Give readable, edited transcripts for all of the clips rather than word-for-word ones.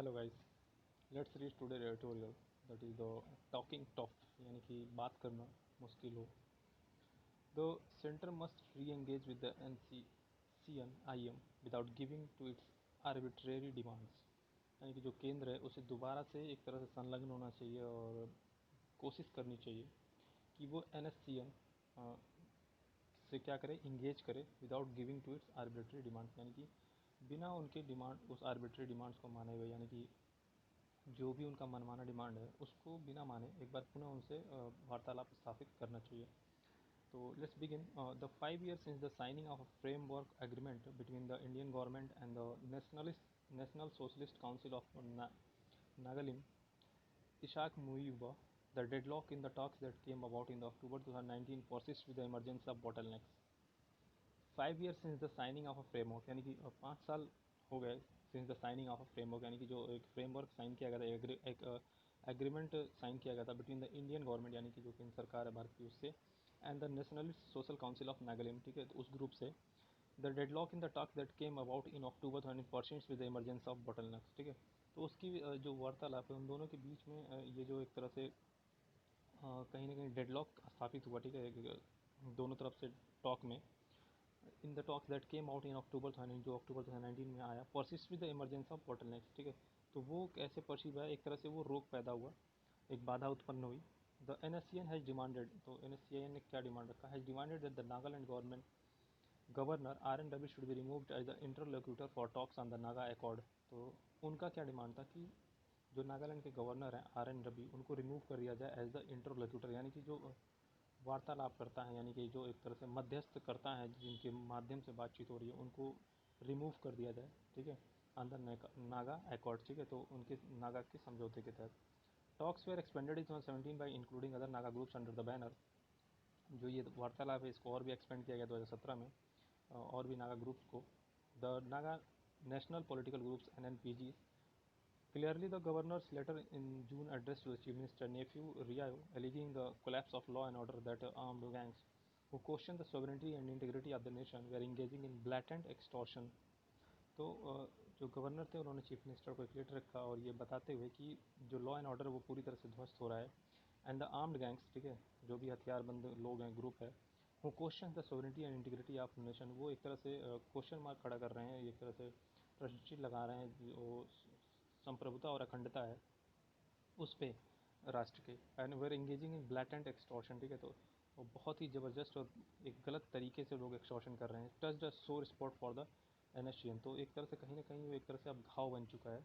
Hello guys, let's read today editorial that is the talking tough यानी कि बात करना मुश्किल हो. The center must re-engage with the NCCN-IM without giving to its arbitrary demands. यानी कि जो केंद्र है उसे दोबारा से एक तरह से संलग्न होना चाहिए और कोशिश करनी चाहिए कि वो NSCN से क्या करे, इंगेज करे without giving to its arbitrary demands, यानी कि बिना उनके डिमांड उस आर्बिट्री डिमांड्स को माने हुए, यानी कि जो भी उनका मनमाना डिमांड है उसको बिना माने एक बार पुनः उनसे वार्तालाप स्थापित करना चाहिए. तो let's begin. The 5 years since the signing of a framework agreement between the Indian government and the National Socialist Council of Nagalim, Ishaq Muiba, the deadlock in the talks that came about in the October 2019 persists with the emergence of bottlenecks. 5 years since the signing of a framework, यानी कि 5 साल हो गए since the signing of a framework, यानी कि जो एक framework sign किया गया था, एक एग्रीमेंट साइन किया गया था बिटवीन द इंडियन गवर्नमेंट, यानी कि जो केंद्र सरकार है भारत की, उससे and the nationalist social council of Nagaland, ठीक है, तो उस ग्रुप से. The deadlock in the talk that came about in October 2020 with the emergence of bottlenecks, ठीक है. तो उसकी जो वार्तालाप है उन दोनों के बीच में ये जो एक तरह से कहीं ना कहीं डेडलॉक स्थापित हुआ, ठीक है, दोनों तरफ से टॉक में. In the talks that came out in October 2019, जो अक्टूबर 2019 में आया, persist with the emergence of bottlenecks, ठीक है. तो वो कैसे परसीव है, एक तरह से वो रोग पैदा हुआ, एक बाधा उत्पन्न हुई. द NSCN हैज़ डिमांडेड, तो NSCN ने क्या डिमांड रखा, has demanded that the Nagaland government governor RN Ravi should be removed as the interlocutor for talks on the Naga accord. तो उनका क्या डिमांड था कि जो नागालैंड के गवर्नर हैं RN रवि, उनको रिमूव कर दिया जाए एज द इंटरलोक्यूटर, यानी कि जो वार्तालाप करता है, यानी कि जो एक तरह से मध्यस्थ करता है, जिनके माध्यम से बातचीत हो रही है, उनको रिमूव कर दिया जाए, ठीक है, अंदर नागा एकॉर्ड, ठीक है, तो उनके नागा के समझौते के तहत. Talks were expanded in 2017 by including other Naga groups under the banner. जो ये वार्तालाप है इसको और भी एक्सपेंड किया गया 2017 में और भी नागा ग्रुप्स को. The Naga national political groups NNPGs. Clearly, the governor's letter in June addressed to the Chief Minister nephew Rio, alleging the collapse of law and order that armed gangs who question the sovereignty and integrity of the nation were engaging in blatant extortion. तो जो governor थे उन्होंने chief minister को एक letter रखा और ये बताते हुए कि जो लॉ एंड ऑर्डर वो पूरी तरह से ध्वस्त हो रहा है, एंड द आर्म्ड गैंग्स, ठीक है, जो भी हथियारबंद लोग हैं, ग्रुप है, वो question the sovereignty and integrity of nation, वो एक तरह से क्वेश्चन मार्क खड़ा कर रहे हैं, एक तरह से प्रश्न चिन्ह लगा रहे हैं जो संप्रभुता और अखंडता है उस पे राष्ट्र के. And were engaging in blatant extortion, ठीक है, तो वो बहुत ही ज़बरदस्त और एक गलत तरीके से लोग एक्सटॉर्शन कर रहे हैं. टच द सोर स्पॉट फॉर द NSCN, तो एक तरह से कहीं ना कहीं वो एक तरह से अब घाव बन चुका है.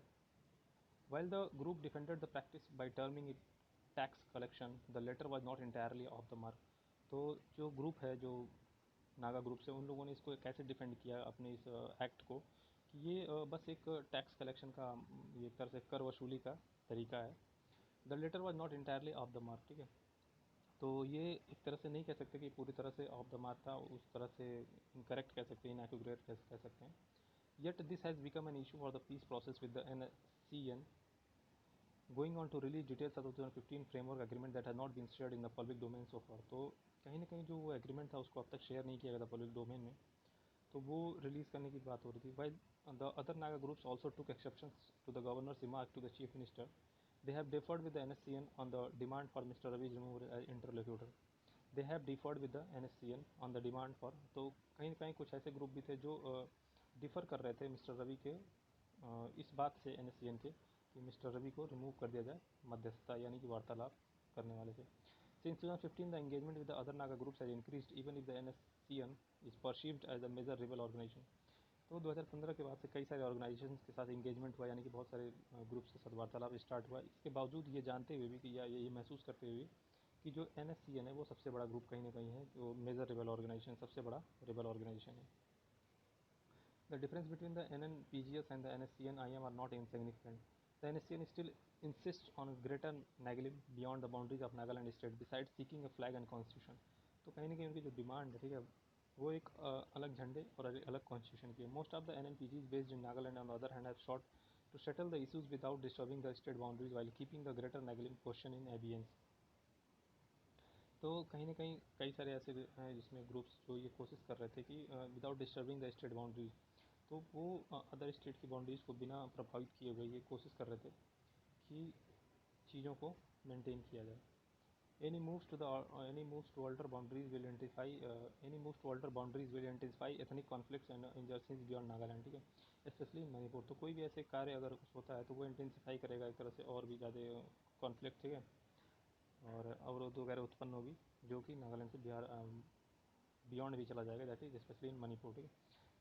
While the group defended the practice by terming it tax collection, the latter was not entirely off the mark. तो जो ग्रुप है, जो नागा ग्रुप से, उन लोगों ने इसको कैसे डिफेंड किया अपने इस एक्ट को कि ये बस एक टैक्स कलेक्शन का, ये एक तरह से कर वसूली का तरीका है. The latter was not entirely off the mark, ठीक है, तो ये एक तरह से नहीं कह सकते कि पूरी तरह से ऑफ द मार्क था, उस तरह से इनकरेक्ट कह सकते हैं, इनएक्यूरेट कह सकते हैं. Yet this has become an issue for the peace process with the NSCN going on to release details of 2015 framework agreement that has not been shared in the public domain so far. तो कहीं ना कहीं जो वो agreement था उसको अब तक शेयर नहीं किया गया था पब्लिक डोमेन में, तो वो रिलीज़ करने की बात हो रही थी. While the other Naga groups also took exceptions to the governor's remark to the chief minister, they have differed with the NSCN on the demand for Mr. Ravi's removal as interlocutor. They have differed with the NSCN on the demand for, तो कहीं ना कहीं कुछ ऐसे group भी थे जो differ कर रहे थे मिस्टर रवि के इस बात से NSCN के कि मिस्टर रवि को रिमूव कर दिया जाए मध्यस्थता, यानी कि वार्तालाप करने वाले से. Since 2015, the engagement with the other Naga groups has increased even if the NSCN is perceived as a major rebel organization. तो 2015 के बाद से कई सारे ऑर्गेनाइजेशन के साथ इंगेजमेंट हुआ, यानी कि बहुत सारे ग्रुप्स के साथ वार्तालाप स्टार्ट हुआ. इसके बावजूद ये जानते हुए भी कि या ये महसूस करते हुए कि जो NSCN है वो सबसे बड़ा ग्रुप कहीं ना कहीं है, जो मेजर रिबल ऑर्गेनाइजेशन, सबसे बड़ा रिबल ऑर्गेनाइजेशन है. The difference between the NNPGS and the NSCN-IM are not insignificant. The NSCN still insists on greater Nagalim beyond the boundaries of Nagaland state besides seeking a flag and constitution. तो कहीं ना कहीं उनकी जो demand है, ठीक है, वो एक अलग झंडे और अलग कॉन्स्टिट्यूशन की है. Most of the NNPGs based in Nagaland on the other hand have sought to settle the issues without disturbing the state boundaries while keeping the greater Nagalim question in abeyance. तो कहीं ना कहीं कई सारे ऐसे हैं जिसमें ग्रुप्स जो ये कोशिश कर रहे थे कि without disturbing the state boundaries, तो वो अदर स्टेट की बाउंड्रीज को बिना प्रभावित किए हुए ये कोशिश कर रहे थे कि चीज़ों को मेंटेन किया जाए. Any moves to alter boundaries will intensify ethnic conflicts and injustice beyond Nagaland. ठीक है, स्पेशली मणिपुर. तो कोई भी ऐसे कार्य अगर कुछ होता है तो वो इंटेंसिफाई करेगा एक तरह से और भी ज़्यादा कॉन्फ्लिक्ट. ठीक है, और अवरोध वगैरह उत्पन्न होगी जो कि नागालैंड से बिहार बियॉन्ड भी चला जाएगा. That is specially in Manipur. ठीक है,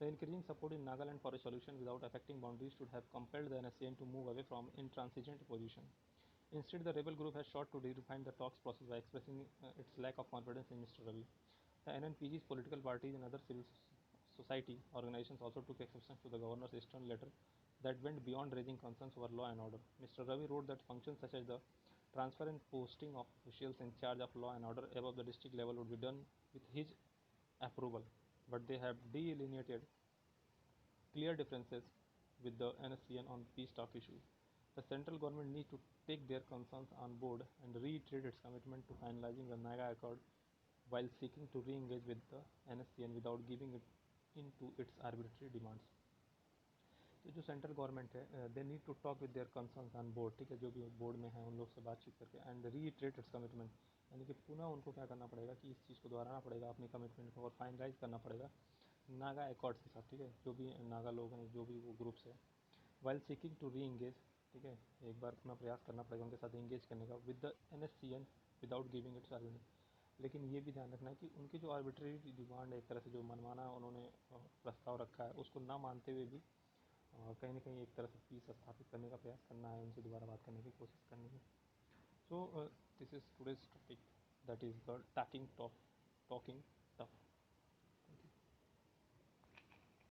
the increasing support in Nagaland for a solution without affecting boundaries should have compelled the NSCN to move away from intransigent position. Instead, the rebel group has sought to redefine the talks process by expressing its lack of confidence in Mr. Ravi. The NNPG's political parties and other civil society organizations also took exception to the governor's stern letter that went beyond raising concerns over law and order. Mr. Ravi wrote that functions such as the transfer and posting of officials in charge of law and order above the district level would be done with his approval, but they have delineated clear differences with the NSCN on peace talk issues. The central government needs to take their concerns on board and reiterate its commitment to finalizing the Naga Accord while seeking to re-engage with the NSCN without giving it into its arbitrary demands. तो जो central government है they need to talk with their concerns on board. ठीक है, जो भी board में है उन लोग से बातचीत करके एंड रीइटरेट इट्स कमिटमेंट. यानी कि पुनः उनको क्या करना पड़ेगा कि इस चीज़ को दोहराना पड़ेगा अपनी कमिटमेंट को और फाइनलाइज करना पड़ेगा नागा अकॉर्ड्स के साथ. ठीक है, जो भी नागा लोग हैं जो भी वो ग्रुप्स है while seeking to reengage. ठीक है, एक बार अपना प्रयास करना पड़ेगा उनके साथ इंगेज करने का with the NSCN without giving it's argument. लेकिन ये भी ध्यान रखना है कि उनकी जो आर्बिट्रेरी डिमांड है एक तरह से जो मनमाना उन्होंने प्रस्ताव रखा है उसको ना मानते हुए भी कहीं ना कहीं एक तरह से पीस स्थापित करने का प्रयास करना है, उनसे दोबारा बात करने की कोशिश करनी है. So this is today's topic, that is the talking